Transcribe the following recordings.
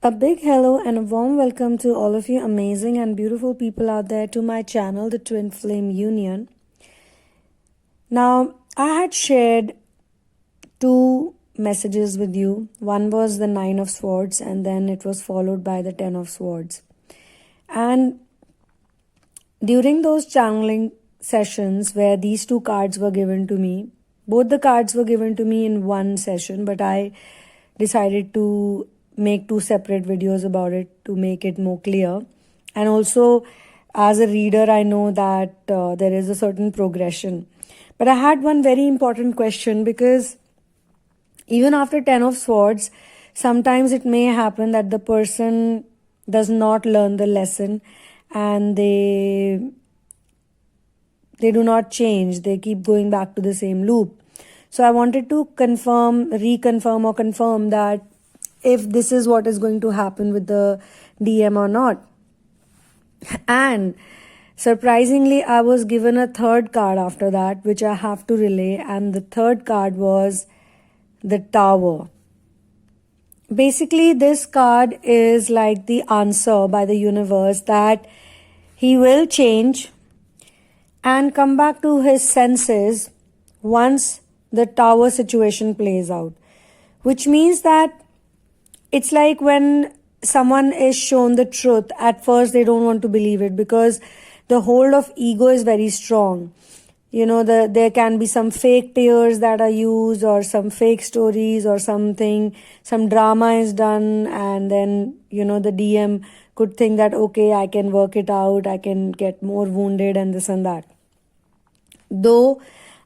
A big hello and a warm welcome to all of you amazing and beautiful people out there to my channel, the Twinflame Union. Now, I had shared two messages with you. One was the Nine of Swords and then it was followed by the Ten of Swords. And during those channeling sessions where these two cards were given to me, both the cards were given to me in one session, but I decided to make two separate videos about it to make it more clear. And also, as a reader, I know that there is a certain progression. But I had one very important question, because even after 10 of Swords, sometimes it may happen that the person does not learn the lesson and they do not change. They keep going back to the same loop. So I wanted to reconfirm or confirm that if this is what is going to happen with the DM or not. And surprisingly, I was given a third card after that, which I have to relay. And the third card was the Tower. Basically, this card is like the answer by the universe that he will change and come back to his senses once the Tower situation plays out. Which means that it's like when someone is shown the truth, at first they don't want to believe it because the hold of ego is very strong. You know, there can be some fake tears that are used or some fake stories or something, some drama is done, and then, you know, the DM could think that, okay, I can work it out, I can get more wounded and this and that. Though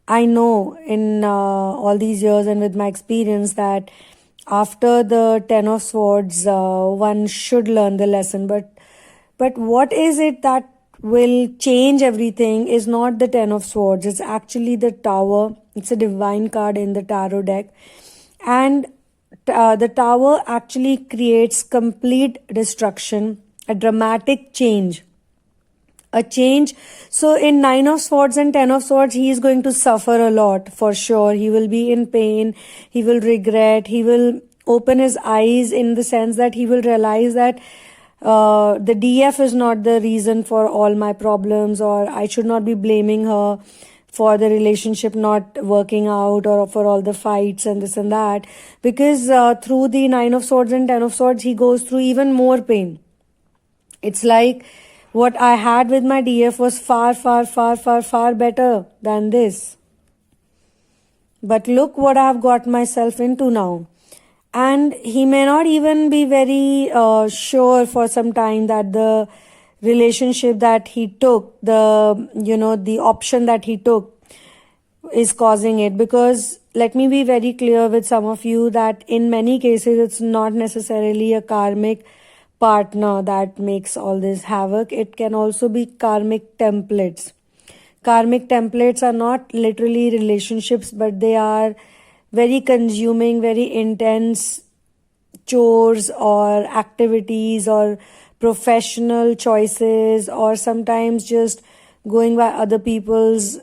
I know in all these years and with my experience that after the 10 of Swords, one should learn the lesson. But what is it that will change everything is not the 10 of Swords. It's actually the Tower. It's a divine card in the tarot deck. And the Tower actually creates complete destruction, a dramatic change. A change. So in 9 of Swords and 10 of Swords, he is going to suffer a lot for sure. He will be in pain. He will regret. He will open his eyes in the sense that he will realize that the DF is not the reason for all my problems, or I should not be blaming her for the relationship not working out or for all the fights and this and that. Because through the 9 of Swords and 10 of Swords, he goes through even more pain. It's like what I had with my DF was far better than this. But look what I have got myself into now. And he may not even be very sure for some time that the relationship that he took, the option that he took is causing it. Because let me be very clear with some of you that in many cases, it's not necessarily a karmic partner that makes all this havoc. It can also be karmic templates. Karmic templates are not literally relationships, but they are very consuming, very intense chores or activities or professional choices, or sometimes just going by other people's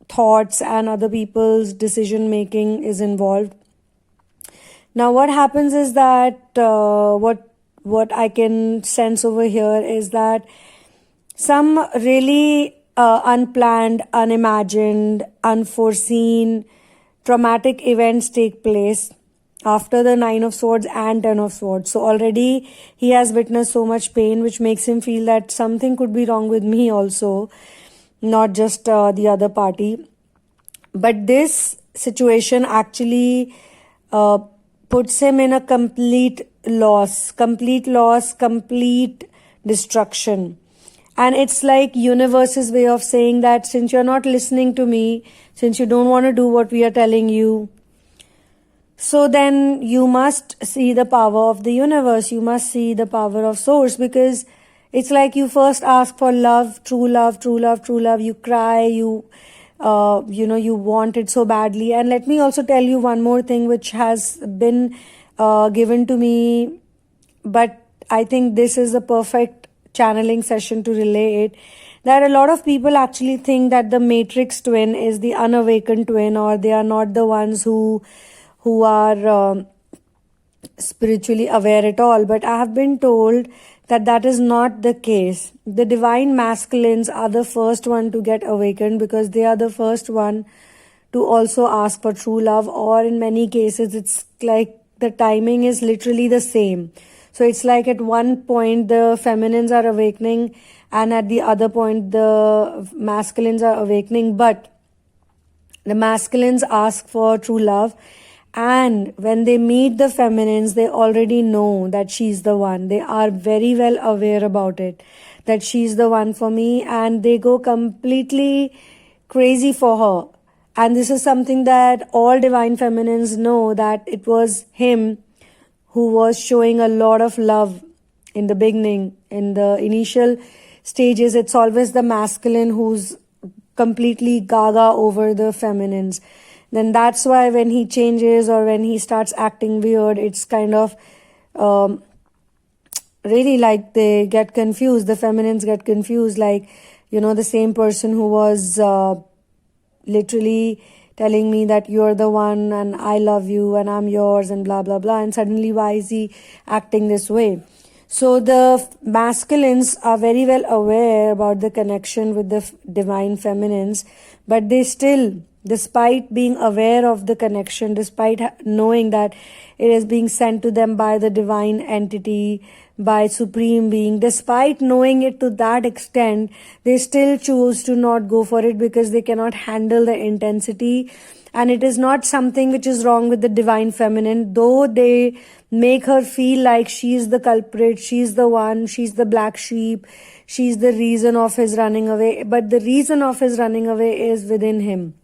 thoughts and other people's decision making is involved. Now, what happens is that what I can sense over here is that some really unplanned, unimagined, unforeseen, traumatic events take place after the 9 of Swords and 10 of Swords. So already he has witnessed so much pain, which makes him feel that something could be wrong with me also, not just the other party. But this situation actually puts him in a complete loss, complete destruction. And it's like universe's way of saying that since you're not listening to me, since you don't want to do what we are telling you, so then you must see the power of the universe. You must see the power of source, because it's like you first ask for love, true love, true love, true love. You cry, you want it so badly. And let me also tell you one more thing which has been given to me, but I think this is a perfect channeling session to relay it, that a lot of people actually think that the matrix twin is the unawakened twin, or they are not the ones who are spiritually aware at all, but I have been told that that is not the case. The divine masculines are the first one to get awakened because they are the first one to also ask for true love, or in many cases it's like the timing is literally the same. So it's like at one point the feminines are awakening and at the other point the masculines are awakening, but the masculines ask for true love, and when they meet the feminines, they already know that she's the one. They are very well aware about it, that she's the one for me, and they go completely crazy for her. And this is something that all divine feminines know, that it was him who was showing a lot of love in the beginning. In the initial stages, it's always the masculine who's completely gaga over the feminines. Then that's why when he changes or when he starts acting weird, it's kind of really like they get confused. The feminines get confused, like, the same person who was literally telling me that you're the one and I love you and I'm yours and blah, blah, blah. And suddenly why is he acting this way? So the masculines are very well aware about the connection with the divine feminines, but they still, despite being aware of the connection, despite knowing that it is being sent to them by the divine entity, by supreme being, despite knowing it to that extent, they still choose to not go for it because they cannot handle the intensity. And it is not something which is wrong with the divine feminine, though they make her feel like she's the culprit, she's the one, she's the black sheep, she's the reason of his running away. But the reason of his running away is within him.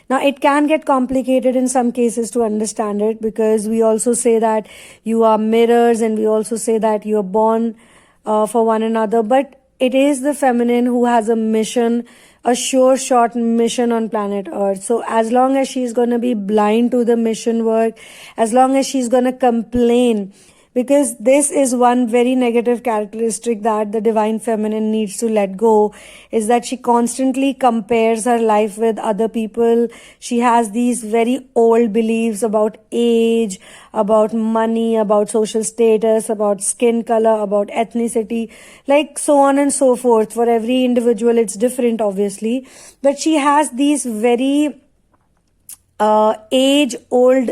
Now, it can get complicated in some cases to understand it, because we also say that you are mirrors and we also say that you are born for one another. But it is the feminine who has a mission, a sure shot mission on planet Earth. So as long as she's going to be blind to the mission work, as long as she's going to complain, because this is one very negative characteristic that the divine feminine needs to let go, is that she constantly compares her life with other people. She has these very old beliefs about age, about money, about social status, about skin color, about ethnicity, like so on and so forth. For every individual it's different, obviously, but she has these very age-old.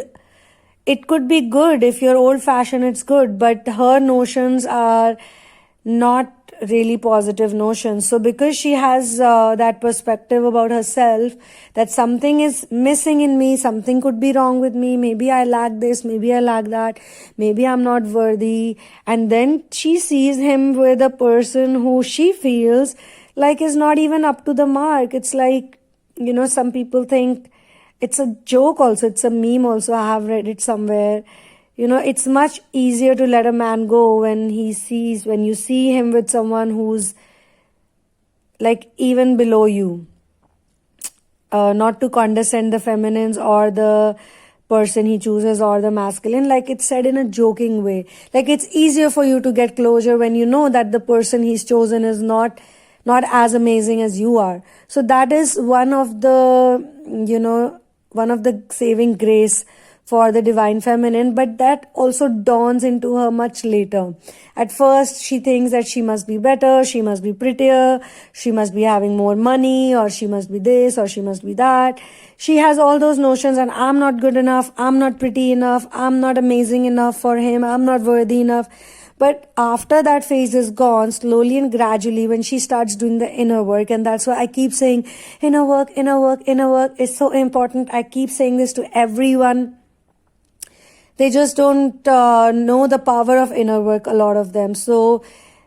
It could be good if you're old-fashioned, it's good, but her notions are not really positive notions. So because she has that perspective about herself, that something is missing in me, something could be wrong with me, maybe I lack this, maybe I lack that, maybe I'm not worthy, and then she sees him with a person who she feels like is not even up to the mark. It's like, some people think, it's a joke also, it's a meme also, I have read it somewhere. It's much easier to let a man go when you see him with someone who's like even below you. Not to condescend the feminines or the person he chooses or the masculine, like it's said in a joking way. Like it's easier for you to get closure when you know that the person he's chosen is not as amazing as you are. So that is one of the, one of the saving grace for the divine feminine, but that also dawns into her much later. At first, she thinks that she must be better, she must be prettier, she must be having more money, or she must be this, or she must be that. She has all those notions, and I'm not good enough, I'm not pretty enough, I'm not amazing enough for him, I'm not worthy enough. But after that phase is gone, slowly and gradually, when she starts doing the inner work, and that's why I keep saying inner work, inner work, inner work is so important. I keep saying this to everyone. They just don't know the power of inner work, a lot of them. So,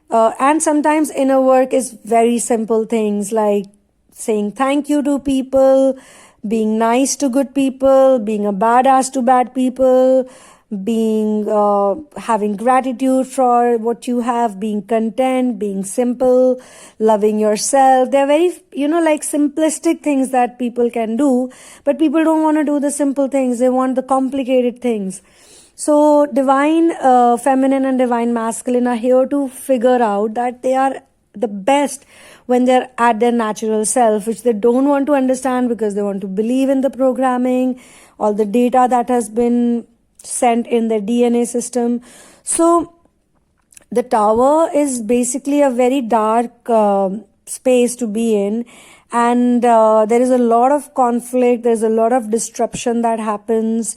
and sometimes inner work is very simple things like saying thank you to people, being nice to good people, being a badass to bad people, being having gratitude for what you have, being content, being simple, loving yourself. They're very, like simplistic things that people can do, but people don't want to do the simple things. They want the complicated things. So divine feminine and divine masculine are here to figure out that they are the best when they're at their natural self, which they don't want to understand because they want to believe in the programming, all the data that has been sent in their DNA system. So the tower is basically a very dark space to be in, and there is a lot of conflict, there's a lot of disruption that happens.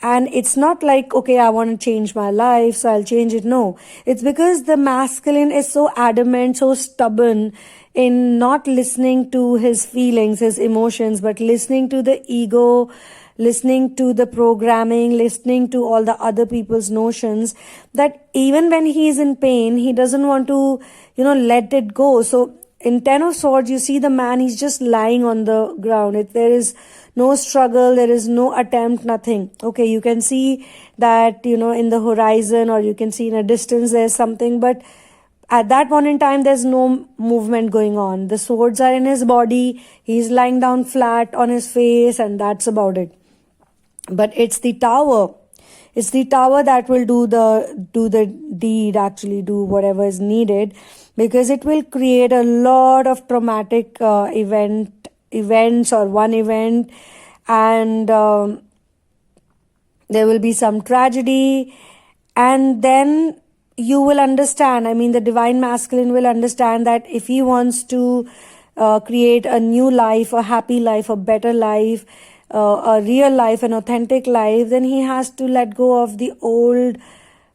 And it's not like, okay, I want to change my life, so I'll change it. No, it's because the masculine is so adamant, so stubborn in not listening to his feelings, his emotions, but listening to the ego, listening to the programming, listening to all the other people's notions, that even when he is in pain, he doesn't want to, let it go. So in Ten of Swords, you see the man, he's just lying on the ground. There is no struggle, there is no attempt, nothing. Okay, you can see that, in the horizon, or you can see in a distance there's something, but at that point in time, there's no movement going on. The swords are in his body, he's lying down flat on his face, and that's about it. But it's the tower. It's the tower that will do the deed, actually do whatever is needed, because it will create a lot of traumatic events or one event, and there will be some tragedy, and then you will understand, the divine masculine will understand that if he wants to create a new life, a happy life, a better life, a real life, an authentic life, then he has to let go of the old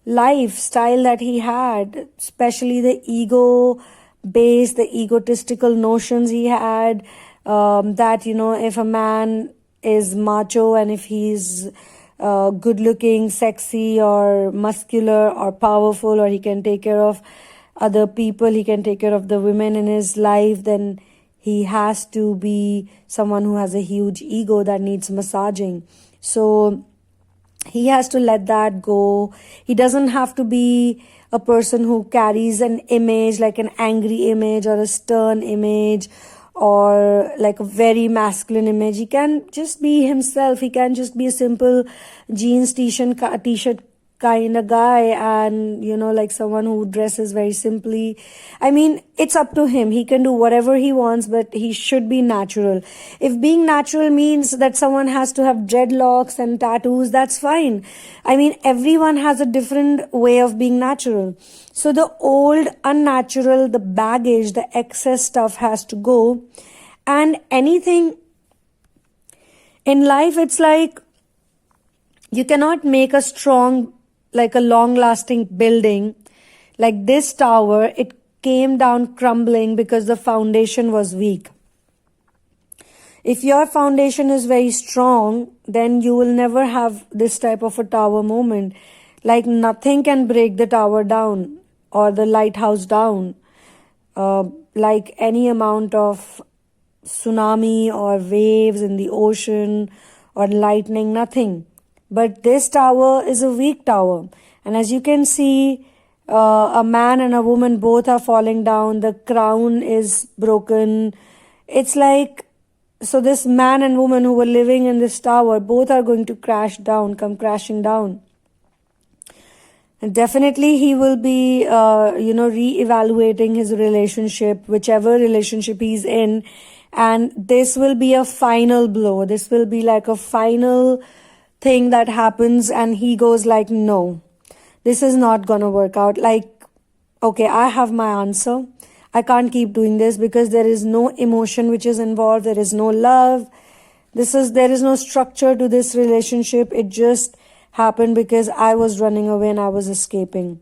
lifestyle that he had, especially the ego based, the egotistical notions he had, that, if a man is macho and if he's good looking, sexy or muscular or powerful, or he can take care of other people, he can take care of the women in his life, then he has to be someone who has a huge ego that needs massaging. So he has to let that go. He doesn't have to be a person who carries an image, like an angry image or a stern image, or like a very masculine image. He can just be himself. He can just be a simple jeans t-shirt kind of guy, and like someone who dresses very simply. It's up to him. He can do whatever he wants, but he should be natural. If being natural means that someone has to have dreadlocks and tattoos, that's fine. Everyone has a different way of being natural. So the old, unnatural, the baggage, the excess stuff has to go. And anything in life, it's like you cannot make a strong, like a long-lasting building. Like this tower, it came down crumbling because the foundation was weak. If your foundation is very strong, then you will never have this type of a tower moment. Like nothing can break the tower down or the lighthouse down. Like any amount of tsunami or waves in the ocean or lightning, nothing. But this tower is a weak tower. And as you can see, a man and a woman both are falling down. The crown is broken. It's like, so this man and woman who were living in this tower, both are going to crash down, come crashing down. And definitely he will be, re-evaluating his relationship, whichever relationship he's in. And this will be a final blow. This will be like a final thing that happens, and he goes like, no, this is not gonna work out. Like, okay, I have my answer. I can't keep doing this because there is no emotion which is involved. There is no love. There is no structure to this relationship. It just happened because I was running away and I was escaping.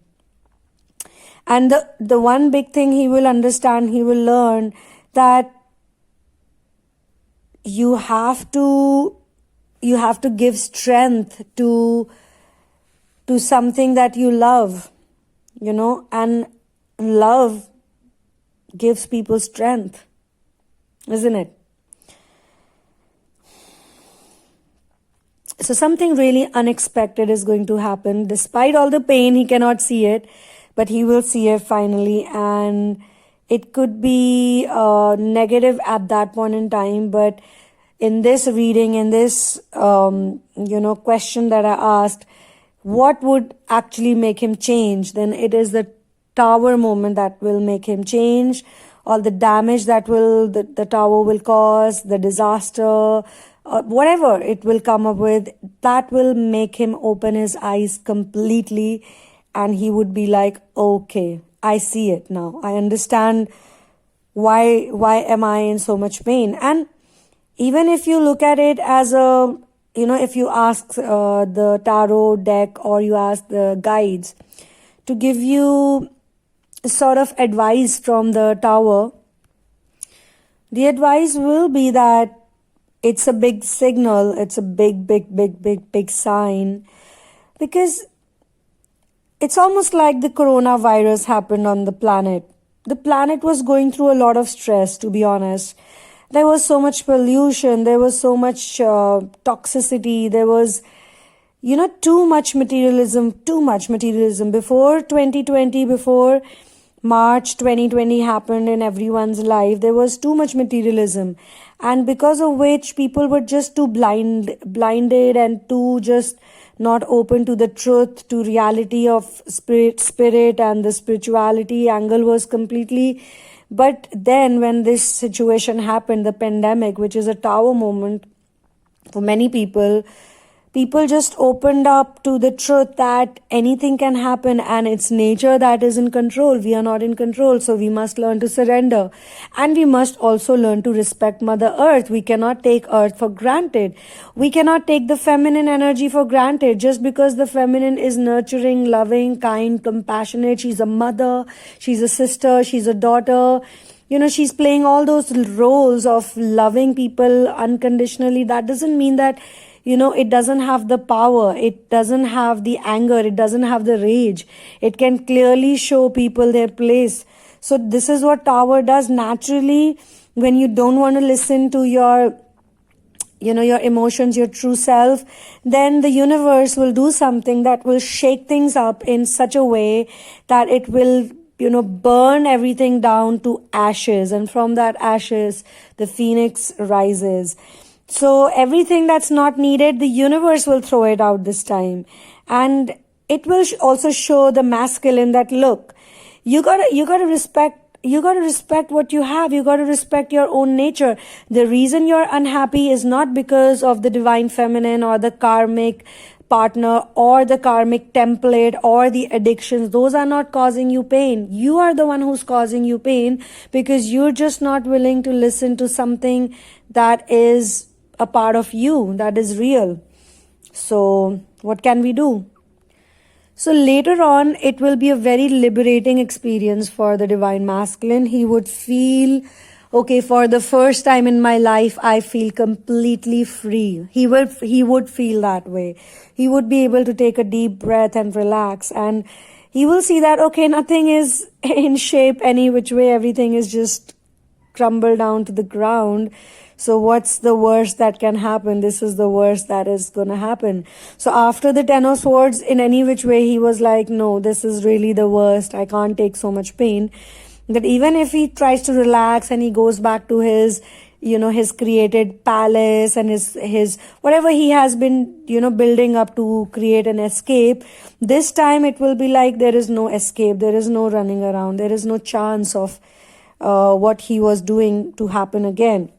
And the one big thing he will understand, he will learn that you have to give strength to something that you love, and love gives people strength, isn't it? So something really unexpected is going to happen. Despite all the pain, he cannot see it, but he will see it finally. And it could be negative at that point in time, but in this reading, in this, question that I asked, what would actually make him change? Then it is the tower moment that will make him change. All the damage that the tower will cause, the disaster, whatever it will come up with, that will make him open his eyes completely, and he would be like, okay, I see it now. I understand why am I in so much pain. And even if you look at it as a, if you ask the tarot deck or you ask the guides to give you sort of advice from the tower, the advice will be that it's a big signal, it's a big sign, because it's almost like the coronavirus happened on the planet. The planet was going through a lot of stress, to be honest. There was so much pollution, there was so much toxicity, there was, too much materialism. Before 2020, before March 2020 happened in everyone's life, there was too much materialism. And because of which people were just too blinded and too just not open to the truth, to reality of spirit, and the spirituality angle was completely. But then when this situation happened, the pandemic, which is a tower moment for many people just opened up to the truth that anything can happen, and it's nature that is in control. We are not in control, so we must learn to surrender. And we must also learn to respect Mother Earth. We cannot take Earth for granted. We cannot take the feminine energy for granted. Just because the feminine is nurturing, loving, kind, compassionate, she's a mother, she's a sister, she's a daughter, she's playing all those roles of loving people unconditionally. That doesn't mean that it doesn't have the power, it doesn't have the anger, it doesn't have the rage. It can clearly show people their place. So this is what Tower does naturally. When you don't want to listen to your emotions, your true self, then the universe will do something that will shake things up in such a way that it will burn everything down to ashes. And from that ashes, the phoenix rises. So everything that's not needed, the universe will throw it out this time. And it will also show the masculine that, look, you gotta respect what you have. You gotta respect your own nature. The reason you're unhappy is not because of the divine feminine or the karmic partner or the karmic template or the addictions. Those are not causing you pain. You are the one who's causing you pain because you're just not willing to listen to something that is a part of you, that is real. So what can we do? So later on, it will be a very liberating experience for the divine masculine. He would feel, okay, for the first time in my life, I feel completely free. He would feel that way. He would be able to take a deep breath and relax, and he will see that, okay, nothing is in shape any which way. Everything is just crumbled down to the ground. So what's the worst that can happen? This is the worst that is going to happen. So after the Ten of Swords, in any which way, he was like, no, this is really the worst. I can't take so much pain. That even if he tries to relax and he goes back to his, his created palace and his whatever he has been, building up to create an escape, this time it will be like there is no escape. There is no running around. There is no chance of what he was doing to happen again.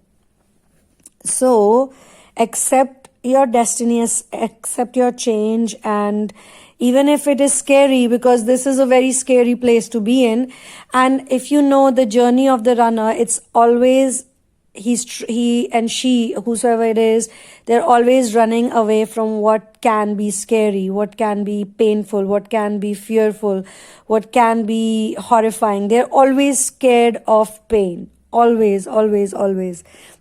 So accept your destiny, accept your change, and even if it is scary, because this is a very scary place to be in, and if you know the journey of the runner, it's always he and she, whosoever it is, they're always running away from what can be scary, what can be painful, what can be fearful, what can be horrifying. They're always scared of pain. Always.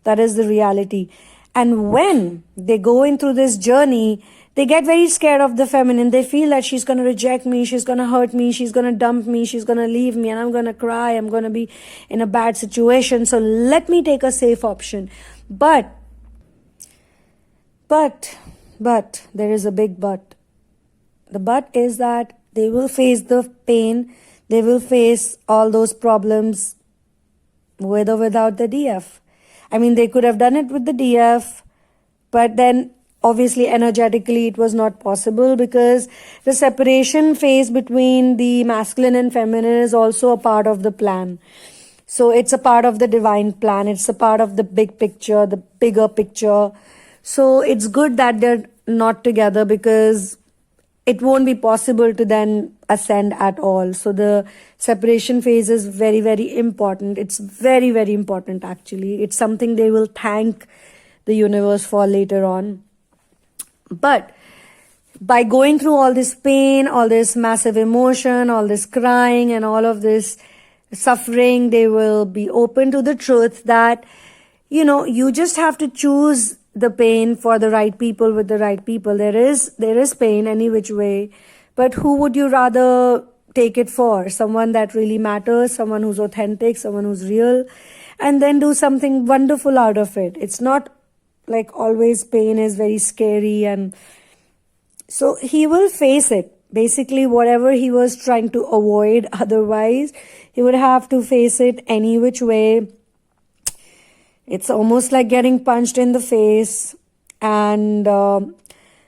That is the reality. And when they go in through this journey, they get very scared of the feminine. They feel that she's going to reject me, she's going to hurt me, she's going to dump me, she's going to leave me, and I'm going to cry, I'm going to be in a bad situation. So let me take a safe option. But there is a big but. The but is that they will face the pain, they will face all those problems with or without the DF. I mean, they could have done it with the DF, but then obviously energetically it was not possible, because the separation phase between the masculine and feminine is also a part of the plan. So it's a part of the divine plan. It's a part of the big picture, the bigger picture. So it's good that they're not together, because it won't be possible to then ascend at all. So the separation phase is very, very important. It's very, very important actually. It's something they will thank the universe for later on. But by going through all this pain, all this massive emotion, all this crying and all of this suffering, they will be open to the truth that, you just have to choose the pain for the right people with the right people. There is pain any which way, but who would you rather take it for? Someone that really matters, someone who's authentic, someone who's real, and then do something wonderful out of it. It's not like always pain is very scary, and so he will face it. Basically, whatever he was trying to avoid otherwise, he would have to face it any which way. It's almost like getting punched in the face. And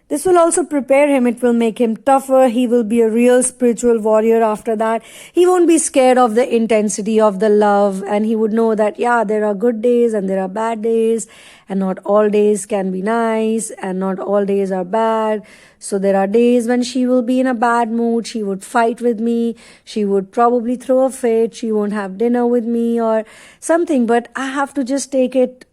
this will also prepare him. It will make him tougher. He will be a real spiritual warrior after that. He won't be scared of the intensity of the love. And he would know that, yeah, there are good days and there are bad days. And not all days can be nice. And not all days are bad. So there are days when she will be in a bad mood. She would fight with me. She would probably throw a fit. She won't have dinner with me or something. But I have to just take it,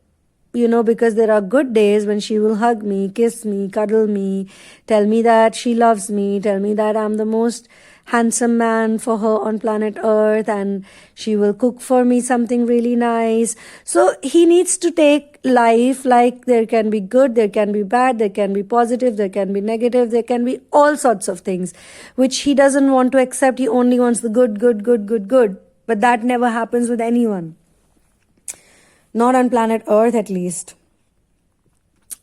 because there are good days when she will hug me, kiss me, cuddle me, tell me that she loves me, tell me that I'm the most handsome man for her on planet Earth, and she will cook for me something really nice. So he needs to take life like there can be good, there can be bad, there can be positive, there can be negative, there can be all sorts of things, which he doesn't want to accept. He only wants the good, good, good, good, good. But that never happens with anyone. Not on planet Earth, at least.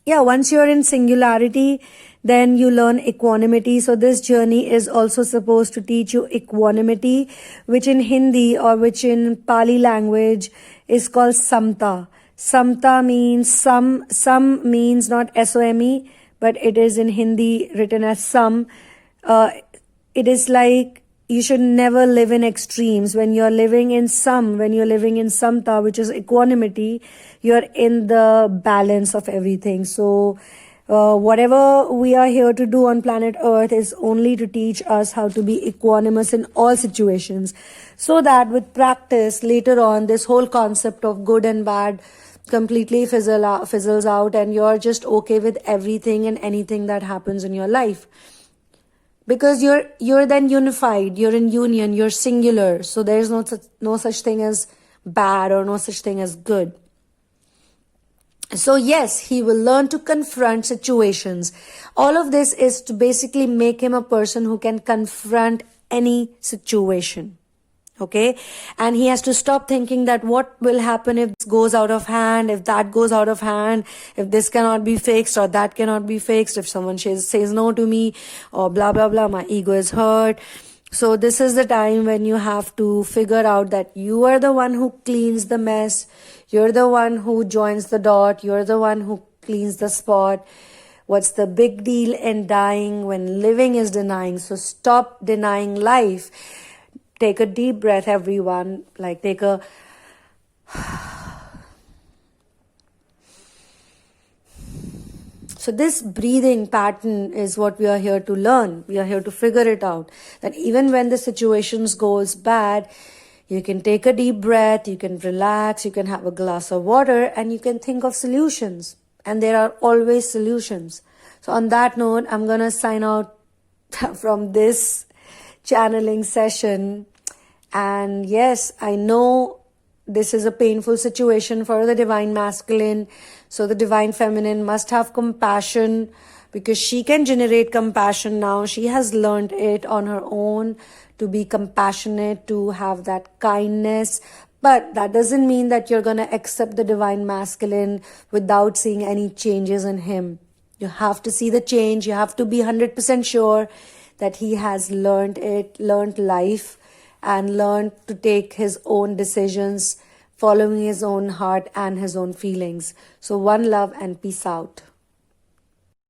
Yeah, once you're in singularity, then you learn equanimity. So this journey is also supposed to teach you equanimity, which in Hindi or which in Pali language is called samta. Samta means some means not S-O-M-E, but it is in Hindi written as some. It is like you should never live in extremes. When you're living in samta, which is equanimity, you're in the balance of everything. So whatever we are here to do on planet Earth is only to teach us how to be equanimous in all situations, so that with practice later on, this whole concept of good and bad completely fizzles out, and you're just okay with everything and anything that happens in your life. Because you're then unified, you're in union, you're singular. So there's no such thing as bad or no such thing as good. So yes, he will learn to confront situations. All of this is to basically make him a person who can confront any situation. Okay, and he has to stop thinking that what will happen if this goes out of hand, if that goes out of hand, if this cannot be fixed or that cannot be fixed, if someone says no to me or blah blah blah, my ego is hurt. So this is the time when you have to figure out that you are the one who cleans the mess, you're the one who joins the dot, you're the one who cleans the spot. What's the big deal in dying when living is denying? So stop denying life. Take a deep breath, everyone. Like take a... So this breathing pattern is what we are here to learn. We are here to figure it out. That even when the situations goes bad, you can take a deep breath, you can relax, you can have a glass of water, and you can think of solutions. And there are always solutions. So on that note, I'm going to sign out from this channeling session. And yes, I know this is a painful situation for the divine masculine. So the divine feminine must have compassion, because she can generate compassion now. She has learned it on her own to be compassionate, to have that kindness. But that doesn't mean that you're going to accept the divine masculine without seeing any changes in him. You have to see the change. You have to be 100% sure that he has learned life, and learned to take his own decisions, following his own heart and his own feelings. So one love and peace out.